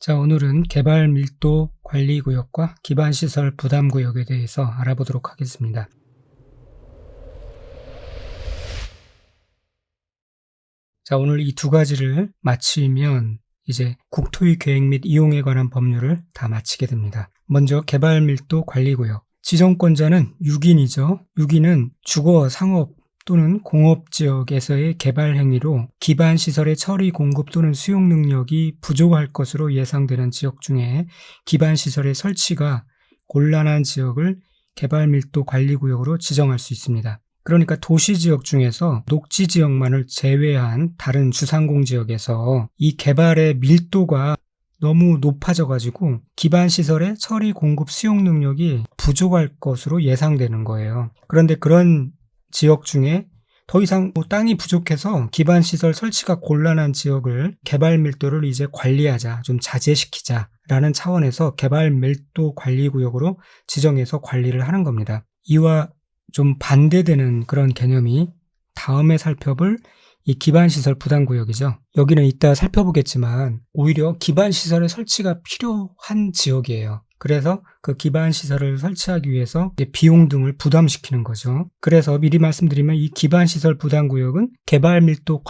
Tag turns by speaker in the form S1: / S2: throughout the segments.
S1: 자, 오늘은 개발 밀도 관리 구역과 기반 시설 부담 구역에 대해서 알아보도록 하겠습니다. 자, 오늘 이 두 가지를 마치면 이제 국토의 계획 및 이용에 관한 법률을 다 마치게 됩니다. 먼저 개발 밀도 관리 구역. 지정권자는 6인이죠. 6인은 주거, 상업 또는 공업지역에서의 개발 행위로 기반 시설의 처리, 공급 또는 수용 능력이 부족할 것으로 예상되는 지역 중에 기반 시설의 설치가 곤란한 지역을 개발 밀도 관리 구역으로 지정할 수 있습니다. 그러니까 도시 지역 중에서 녹지 지역만을 제외한 다른 주상공 지역에서 이 개발의 밀도가 너무 높아져가지고 기반 시설의 처리, 공급, 수용 능력이 부족할 것으로 예상되는 거예요. 그런데 그런 지역 중에 더 이상 땅이 부족해서 기반 시설 설치가 곤란한 지역을 개발 밀도를 이제 관리하자, 좀 자제시키자 라는 차원에서 개발 밀도 관리 구역으로 지정해서 관리를 하는 겁니다. 이와 좀 반대되는 그런 개념이 다음에 살펴볼 이 기반시설 부담구역이죠. 여기는 이따 살펴보겠지만 오히려 기반시설의 설치가 필요한 지역이에요. 그래서 그 기반시설을 설치하기 위해서 비용 등을 부담시키는 거죠. 그래서 미리 말씀드리면 이 기반시설 부담구역은 개발밀도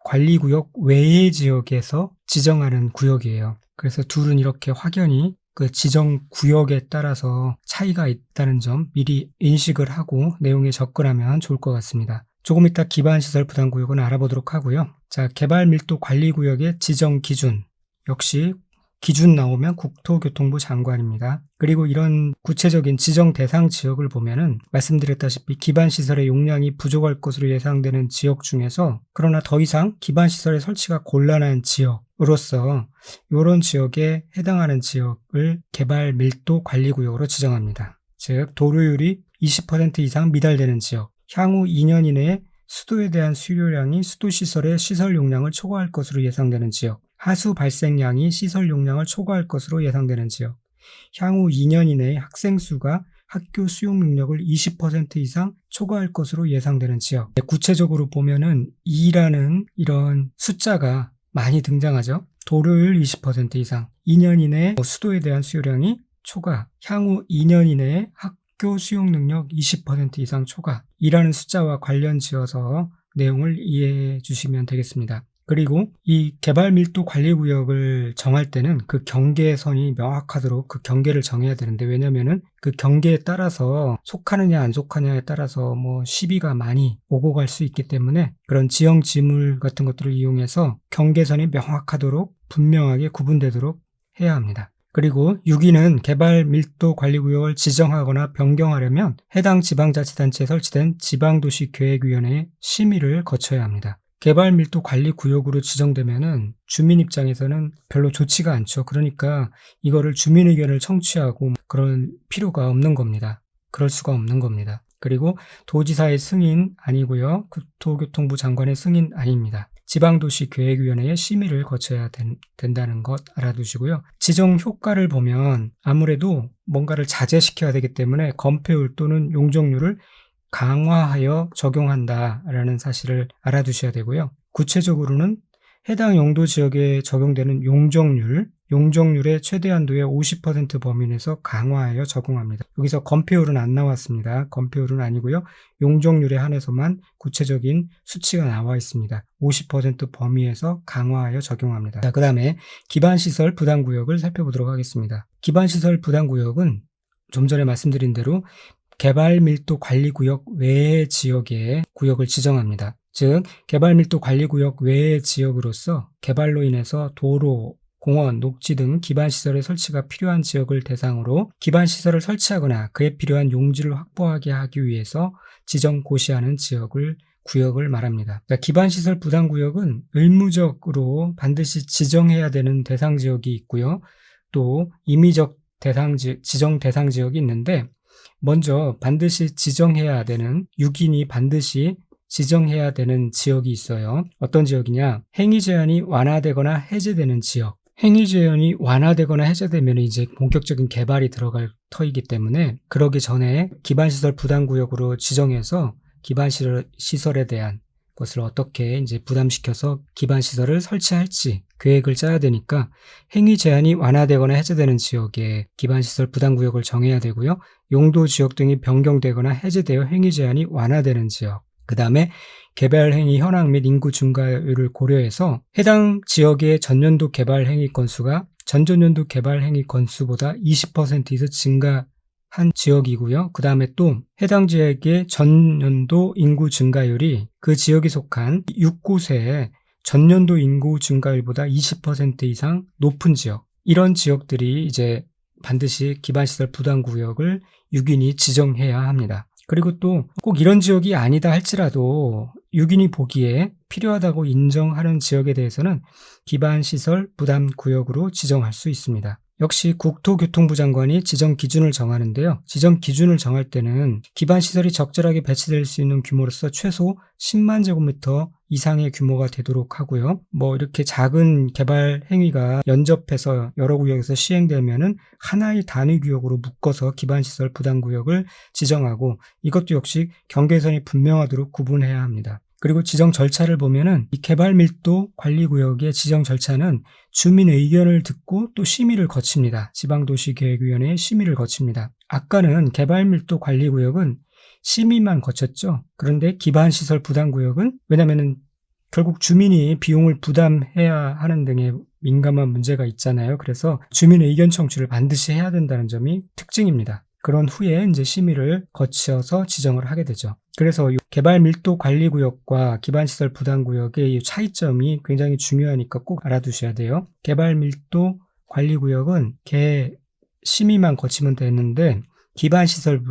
S1: 관리구역 외의 지역에서 지정하는 구역이에요. 그래서 둘은 이렇게 확연히 그 지정 구역에 따라서 차이가 있다는 점 미리 인식을 하고 내용에 접근하면 좋을 것 같습니다. 조금 이따 기반시설 부담구역은 알아보도록 하고요. 자, 개발밀도 관리구역의 지정 기준. 역시 기준 나오면 국토교통부 장관입니다. 그리고 이런 구체적인 지정 대상 지역을 보면은 말씀드렸다시피 기반시설의 용량이 부족할 것으로 예상되는 지역 중에서 그러나 더 이상 기반시설의 설치가 곤란한 지역으로서 이런 지역에 해당하는 지역을 개발밀도 관리구역으로 지정합니다. 즉 도로율이 20% 이상 미달되는 지역, 향후 2년 이내에 수도에 대한 수요량이 수도시설의 시설 용량을 초과할 것으로 예상되는 지역, 하수 발생량이 시설 용량을 초과할 것으로 예상되는 지역, 향후 2년 이내에 학생 수가 학교 수용 능력을 20% 이상 초과할 것으로 예상되는 지역. 구체적으로 보면은 2라는 이런 숫자가 많이 등장하죠. 도로율 20% 이상, 2년 이내에 수도에 대한 수요량이 초과, 향후 2년 이내에 학교 수용 능력 20% 이상 초과, 이라는 숫자와 관련 지어서 내용을 이해해 주시면 되겠습니다. 그리고 이 개발밀도 관리구역을 정할 때는 그 경계선이 명확하도록 그 경계를 정해야 되는데, 왜냐면은 그 경계에 따라서 속하느냐 안 속하느냐에 따라서 시비가 많이 오고 갈 수 있기 때문에 그런 지형 지물 같은 것들을 이용해서 경계선이 명확하도록 분명하게 구분되도록 해야 합니다. 그리고 6위는 개발밀도 관리구역을 지정하거나 변경하려면 해당 지방자치단체에 설치된 지방도시계획위원회의 심의를 거쳐야 합니다. 개발밀도 관리구역으로 지정되면은 주민 입장에서는 별로 좋지가 않죠. 그러니까 이거를 주민 의견을 청취하고 그런 필요가 없는 겁니다. 그럴 수가 없는 겁니다. 그리고 도지사의 승인 아니고요. 국토교통부 장관의 승인 아닙니다. 지방도시계획위원회의 심의를 거쳐야 된다는 것 알아두시고요. 지정 효과를 보면 아무래도 뭔가를 자제시켜야 되기 때문에 건폐율 또는 용적률을 강화하여 적용한다라는 사실을 알아두셔야 되고요. 구체적으로는 해당 용도 지역에 적용되는 용적률의 최대 한도의 50% 범위 내에서 강화하여 적용합니다. 여기서 건폐율은 안 나왔습니다. 건폐율은 아니고요. 용적률에 한해서만 구체적인 수치가 나와 있습니다. 50% 범위에서 강화하여 적용합니다. 자, 그 다음에 기반시설 부담구역을 살펴보도록 하겠습니다. 기반시설 부담구역은 좀 전에 말씀드린 대로 개발밀도 관리구역 외의 지역에 구역을 지정합니다. 즉 개발밀도 관리구역 외의 지역으로서 개발로 인해서 도로, 공원, 녹지 등 기반시설의 설치가 필요한 지역을 대상으로 기반시설을 설치하거나 그에 필요한 용지를 확보하게 하기 위해서 지정 고시하는 구역을 말합니다. 기반시설 부담구역은 의무적으로 반드시 지정해야 되는 대상지역이 있고요. 또 임의적 지정 대상지역이 있는데, 먼저 반드시 지정해야 되는 6인이 반드시 지정해야 되는 지역이 있어요. 어떤 지역이냐? 행위 제한이 완화되거나 해제되는 지역. 행위 제한이 완화되거나 해제되면 이제 본격적인 개발이 들어갈 터이기 때문에 그러기 전에 기반시설 부담구역으로 지정해서 기반시설에 대한 것을 어떻게 이제 부담시켜서 기반시설을 설치할지 계획을 짜야 되니까 행위 제한이 완화되거나 해제되는 지역에 기반시설 부담구역을 정해야 되고요. 용도 지역 등이 변경되거나 해제되어 행위 제한이 완화되는 지역, 그 다음에 개발 행위 현황 및 인구 증가율을 고려해서 해당 지역의 전년도 개발 행위 건수가 전전년도 개발 행위 건수보다 20% 이상 증가한 지역이고요. 그 다음에 또 해당 지역의 전년도 인구 증가율이 그 지역에 속한 6곳의 전년도 인구 증가율보다 20% 이상 높은 지역, 이런 지역들이 이제 반드시 기반시설 부담구역을 유기인이 지정해야 합니다. 그리고 또 꼭 이런 지역이 아니다 할지라도 유기인이 보기에 필요하다고 인정하는 지역에 대해서는 기반시설 부담구역으로 지정할 수 있습니다. 역시 국토교통부 장관이 지정 기준을 정하는데요. 지정 기준을 정할 때는 기반시설이 적절하게 배치될 수 있는 규모로서 최소 10만 제곱미터 이상의 규모가 되도록 하고요. 뭐 이렇게 작은 개발 행위가 연접해서 여러 구역에서 시행되면은 하나의 단위 구역으로 묶어서 기반시설 부담구역을 지정하고, 이것도 역시 경계선이 분명하도록 구분해야 합니다. 그리고 지정 절차를 보면은 이 개발밀도 관리구역의 지정 절차는 주민 의견을 듣고 또 심의를 거칩니다. 지방도시계획위원회의 심의를 거칩니다. 아까는 개발밀도 관리구역은 심의만 거쳤죠. 그런데 기반시설 부담구역은, 왜냐면은 결국 주민이 비용을 부담해야 하는 등의 민감한 문제가 있잖아요. 그래서 주민의 의견 청취를 반드시 해야 된다는 점이 특징입니다. 그런 후에 이제 심의를 거쳐서 지정을 하게 되죠. 그래서 개발 밀도 관리 구역과 기반시설 부담 구역의 차이점이 굉장히 중요하니까 꼭 알아두셔야 돼요. 개발 밀도 관리 구역은 심의만 거치면 되는데, 기반시설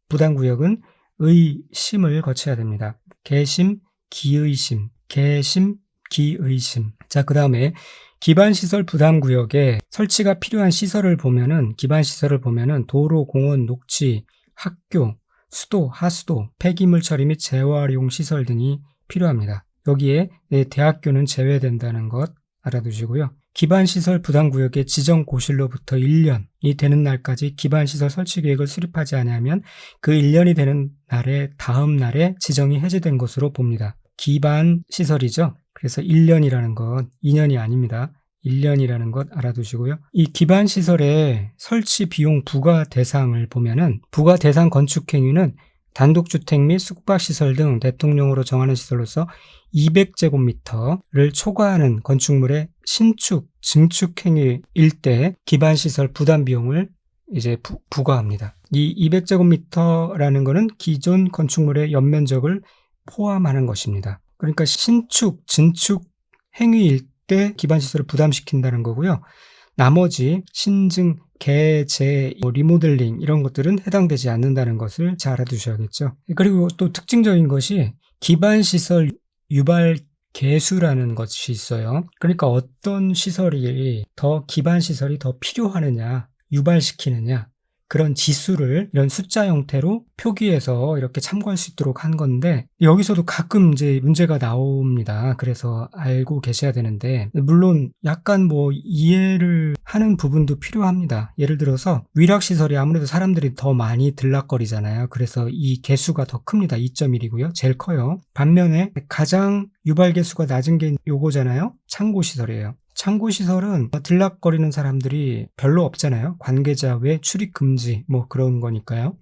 S1: 부담 구역은 의심을 거쳐야 됩니다. 개심, 기의심, 개심, 기의심. 자, 그 다음에 기반시설 부담구역에 설치가 필요한 시설을 보면은, 기반시설을 보면은 도로, 공원, 녹지, 학교, 수도, 하수도, 폐기물 처리 및 재활용 시설 등이 필요합니다. 여기에 대학교는 제외된다는 것 알아두시고요. 기반시설 부담구역의 지정 고실로부터 1년이 되는 날까지 기반시설 설치 계획을 수립하지 않으면 그 1년이 되는 날의 다음 날에 지정이 해제된 것으로 봅니다. 기반시설이죠. 그래서 1년이라는 것, 2년이 아닙니다. 1년이라는 것 알아두시고요. 이 기반시설의 설치 비용 부과 대상을 보면은, 부과 대상 건축 행위는 단독주택 및 숙박시설 등 대통령으로 정하는 시설로서 200제곱미터를 초과하는 건축물의 신축, 증축 행위일 때 기반시설 부담 비용을 이제 부과합니다. 이 200제곱미터라는 것은 기존 건축물의 연면적을 포함하는 것입니다. 그러니까 신축, 증축 행위일 때 기반시설을 부담시킨다는 거고요. 나머지 신증, 개재, 리모델링 이런 것들은 해당되지 않는다는 것을 잘 알아두셔야겠죠. 그리고 또 특징적인 것이 기반시설 유발 개수라는 것이 있어요. 그러니까 어떤 시설이 기반시설이 더 필요하느냐, 유발시키느냐, 그런 지수를 이런 숫자 형태로 표기해서 이렇게 참고할 수 있도록 한 건데, 여기서도 가끔 이제 문제가 나옵니다. 그래서 알고 계셔야 되는데, 물론 약간 이해를 하는 부분도 필요합니다. 예를 들어서 위락시설이 아무래도 사람들이 더 많이 들락거리잖아요. 그래서 이 개수가 더 큽니다. 2.1이고요. 제일 커요. 반면에 가장 유발 개수가 낮은 게 요거잖아요. 창고시설이에요. 창고시설은 들락거리는 사람들이 별로 없잖아요. 관계자 외 출입 금지 그런 거니까요.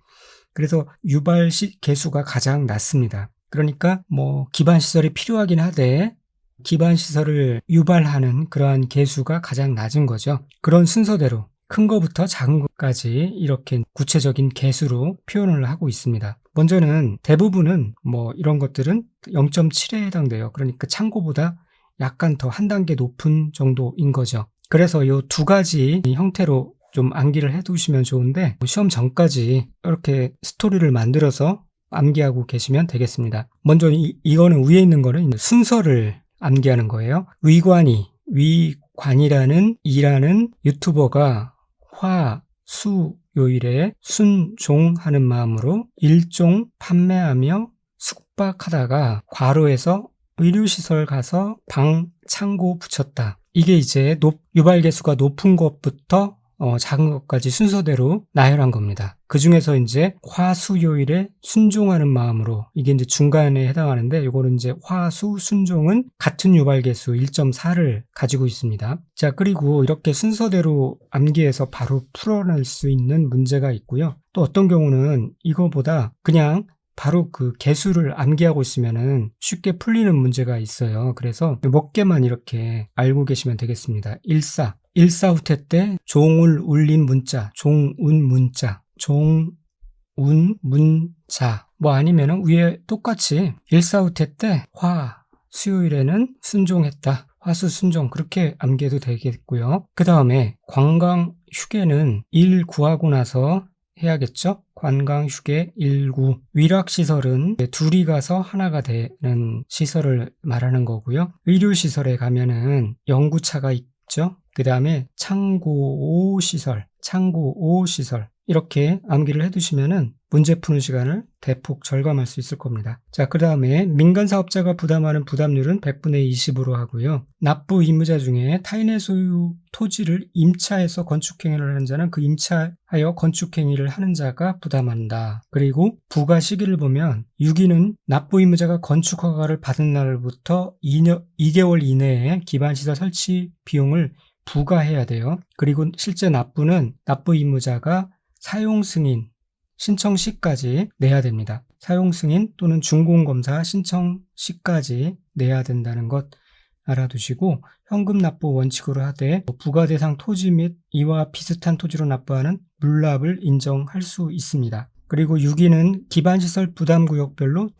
S1: 그래서 유발 개수가 가장 낮습니다. 그러니까 기반시설이 필요하긴 하되 기반시설을 유발하는 그러한 개수가 가장 낮은 거죠. 그런 순서대로 큰 거부터 작은 것까지 이렇게 구체적인 개수로 표현을 하고 있습니다. 먼저는 대부분은 이런 것들은 0.7에 해당돼요. 그러니까 창고보다 약간 더 한 단계 높은 정도인 거죠. 그래서 이 두 가지 형태로 좀 암기를 해두시면 좋은데, 시험 전까지 이렇게 스토리를 만들어서 암기하고 계시면 되겠습니다. 먼저 이거는 위에 있는 거는 순서를 암기하는 거예요. 위관이라는 이라는 유튜버가 화, 수, 요일에 순종하는 마음으로 일종 판매하며 숙박하다가 과로해서 의료시설 가서 방 창고 붙였다. 이게 이제 유발개수가 높은 것부터 작은 것까지 순서대로 나열한 겁니다. 그 중에서 이제 화수요일에 순종하는 마음으로, 이게 이제 중간에 해당하는데, 요거는 이제 화수 순종은 같은 유발개수 1.4를 가지고 있습니다. 자, 그리고 이렇게 순서대로 암기해서 바로 풀어낼 수 있는 문제가 있고요. 또 어떤 경우는 이거보다 그냥 바로 그 개수를 암기하고 있으면은 쉽게 풀리는 문제가 있어요. 그래서 몇 개만 이렇게 알고 계시면 되겠습니다. 일사후퇴 때 종을 울린 문자, 종운 문자, 종운 문자. 뭐 아니면은 위에 똑같이 일사후퇴 때 수요일에는 순종했다. 화수 순종, 그렇게 암기해도 되겠고요. 그 다음에 관광 휴게는 일 구하고 나서 해야겠죠? 관광 휴게 1구. 위락시설은 둘이 가서 하나가 되는 시설을 말하는 거고요. 의료시설에 가면은 연구차가 있죠? 그 다음에 창고 시설. 이렇게 암기를 해두시면은 문제 푸는 시간을 대폭 절감할 수 있을 겁니다. 자, 그 다음에 민간사업자가 부담하는 부담률은 100분의 20으로 하고요. 납부 의무자 중에 타인의 소유 토지를 임차해서 건축행위를 하는 자는 그 임차하여 건축행위를 하는 자가 부담한다. 그리고 부과 시기를 보면 6위는 납부 의무자가 건축허가를 받은 날부터 2개월 이내에 기반시설 설치 비용을 부과해야 돼요. 그리고 실제 납부는 납부 의무자가 사용 승인 신청 시까지 내야 됩니다. 사용 승인 또는 준공검사 신청 시까지 내야 된다는 것 알아두시고, 현금 납부 원칙으로 하되 부과 대상 토지 및 이와 비슷한 토지로 납부하는 물납을 인정할 수 있습니다. 그리고 6위는 기반시설 부담구역별로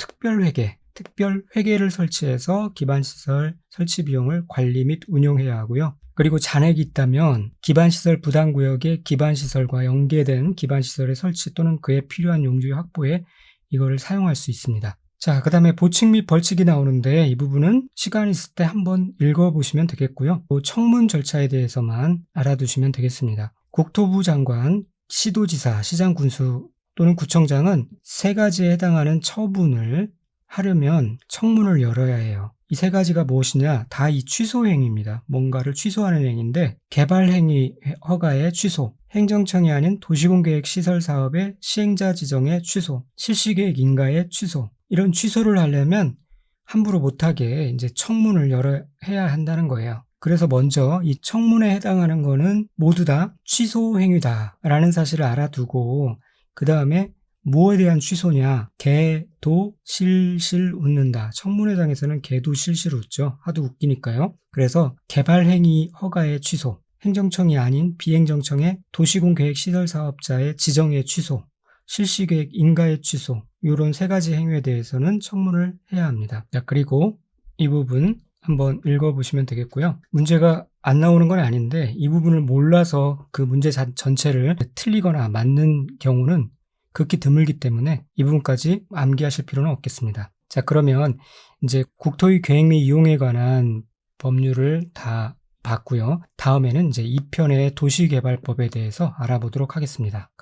S1: 특별회계를 설치해서 기반시설 설치 비용을 관리 및 운용해야 하고요. 그리고 잔액이 있다면 기반시설 부담구역의 기반시설과 연계된 기반시설의 설치 또는 그에 필요한 용지 확보에 이거를 사용할 수 있습니다. 자, 그 다음에 보칙 및 벌칙이 나오는데 이 부분은 시간 있을 때 한번 읽어보시면 되겠고요. 청문 절차에 대해서만 알아두시면 되겠습니다. 국토부 장관, 시도지사, 시장군수 또는 구청장은 3가지에 해당하는 처분을 하려면 청문을 열어야 해요. 이 3가지가 무엇이냐? 다 이 취소행위입니다. 뭔가를 취소하는 행위인데, 개발행위 허가의 취소, 행정청이 아닌 도시공계획 시설사업의 시행자 지정의 취소, 실시계획 인가의 취소, 이런 취소를 하려면 함부로 못하게 이제 청문을 해야 한다는 거예요. 그래서 먼저 이 청문에 해당하는 거는 모두 다 취소행위다라는 사실을 알아두고, 그 다음에 무엇에 대한 취소냐? 개도 실실 웃는다. 청문회장에서는 개도 실실 웃죠. 하도 웃기니까요. 그래서 개발행위 허가의 취소, 행정청이 아닌 비행정청의 도시공계획시설사업자의 지정의 취소, 실시계획 인가의 취소, 이런 3가지 행위에 대해서는 청문을 해야 합니다. 자, 그리고 이 부분 한번 읽어보시면 되겠고요. 문제가 안 나오는 건 아닌데 이 부분을 몰라서 그 문제 전체를 틀리거나 맞는 경우는 극히 드물기 때문에 이 부분까지 암기하실 필요는 없겠습니다. 자, 그러면 이제 국토의 계획 및 이용에 관한 법률을 다 봤고요. 다음에는 이제 2편의 도시개발법에 대해서 알아보도록 하겠습니다.